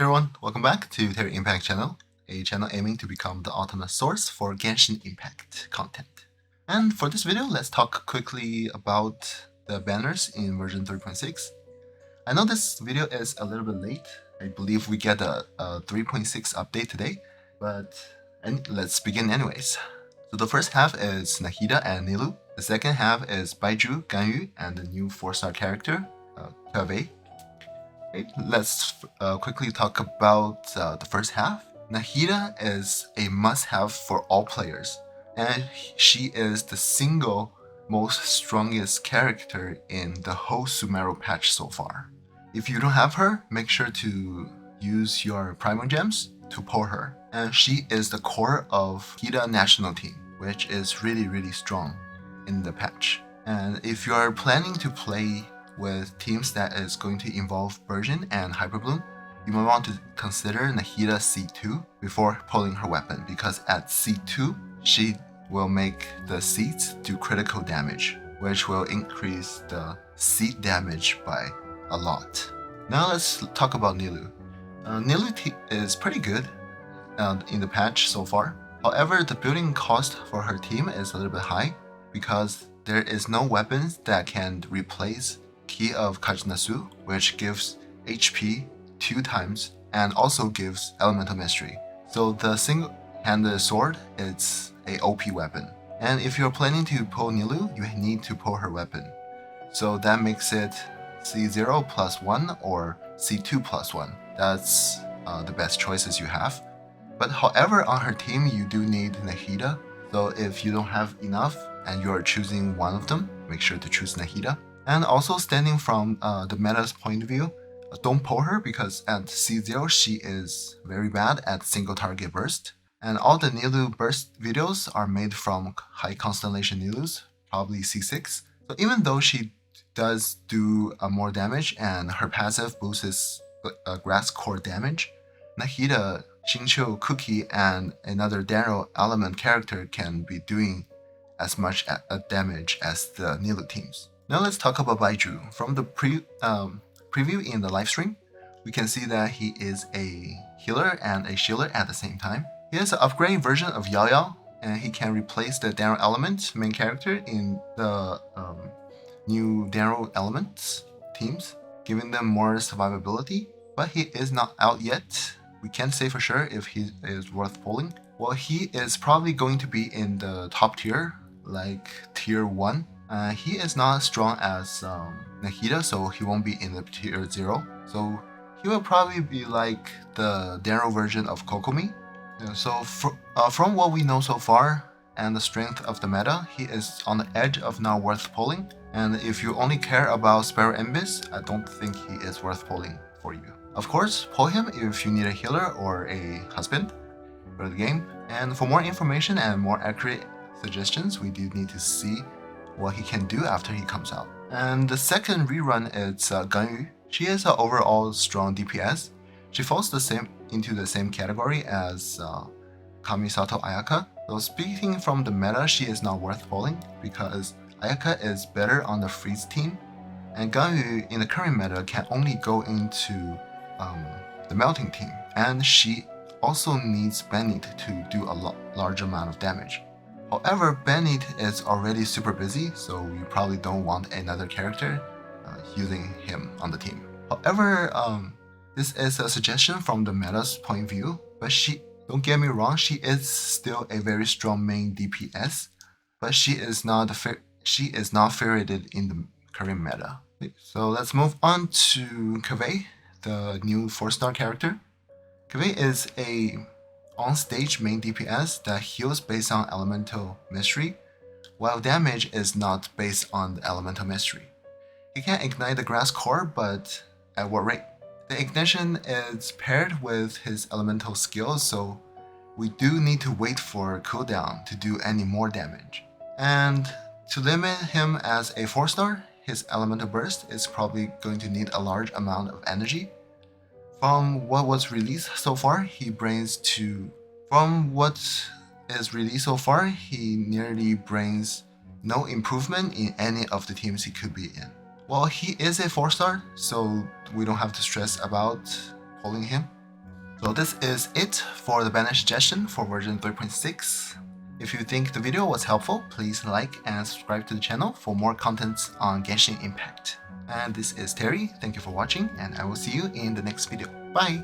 Hey everyone, welcome back to Terry Impact channel, a channel aiming to become the ultimate source for Genshin Impact content. And for this video, let's talk quickly about the banners in version 3.6. I know this video is a little bit late. I believe we get a 3.6 update today, but let's begin anyways. So the first half is Nahida and Nilou. The second half is Baizhu, Ganyu, and the new 4-star character, Kaveh. Okay, let's quickly talk about the first half. Nahida is a must-have for all players, and she is the single most strongest character in the whole Sumeru patch so far. If you don't have her, make sure to use your Primal Gems to pull her. And she is the core of Nahida national team, which is really strong in the patch. And if you are planning to play with teams that is going to involve Version and Hyperbloom, you might want to consider Nahida C2 before pulling her weapon, because at C2, she will make the seeds do critical damage, which will increase the seed damage by a lot. Now let's talk about Nilou. Nilou is pretty good in the patch so far. However, the building cost for her team is a little bit high because there is no weapons that can replace Key of Khaj-Nisut, which gives HP 2 times and also gives Elemental Mystery. So the single-handed sword is a OP weapon. And if you're planning to pull Nilou, you need to pull her weapon. So that makes it C0 plus 1 or C2 plus 1. That's the best choices you have. But however, on her team, you do need Nahida. So if you don't have enough and you're choosing one of them, make sure to choose Nahida. And also, standing from the meta's point of view, don't pull her because at C0 she is very bad at single target burst. And all the Nilou burst videos are made from high constellation Nilous, probably C6. So even though she does do more damage and her passive boosts grass core damage, Nahida, Xingqiu, Cookie, and another Darrow element character can be doing as much damage as the Nilou teams. Now let's talk about Baizhu. From the preview in the livestream, we can see that he is a healer and a shieler at the same time. He is an upgraded version of Yao Yao, and he can replace the Darrow element main character in the new Darrow elements teams, giving them more survivability. But he is not out yet. We can't say for sure if he is worth pulling. Well, he is probably going to be in the top tier, like tier 1. He is not as strong as Nahida, so he won't be in the tier 0. So he will probably be like the Darrow version of Kokomi. So from what we know so far and the strength of the meta, he is on the edge of not worth pulling. And if you only care about Sparrow Imbis, I don't think he is worth pulling for you. Of course, pull him if you need a healer or a husband for the game. And for more information and more accurate suggestions, we do need to see what he can do after he comes out. And the second rerun is Ganyu. She is an overall strong DPS. She falls into the same category as Kamisato Ayaka. So speaking from the meta, she is not worth pulling because Ayaka is better on the freeze team, and Ganyu in the current meta can only go into the melting team, and she also needs Bennett to do a large amount of damage. However, Bennett is already super busy, so you probably don't want another character using him on the team. However, this is a suggestion from the meta's point of view, but don't get me wrong, she is still a very strong main DPS, but she is not favorited in the current meta. So let's move on to Kaveh, the new 4-star character. Kaveh is a on-stage main DPS that heals based on Elemental Mystery, while damage is not based on the Elemental Mystery. He can ignite the grass core, but at what rate? The ignition is paired with his elemental skills, so we do need to wait for a cooldown to do any more damage. And to limit him as a 4-star, his elemental burst is probably going to need a large amount of energy. From what was released so far, he nearly brings no improvement in any of the teams he could be in. Well, he is a 4-star, so we don't have to stress about pulling him. So this is it for the banner suggestion for version 3.6. If you think the video was helpful, please like and subscribe to the channel for more contents on Genshin Impact. And this is Terry, thank you for watching, and I will see you in the next video. Bye!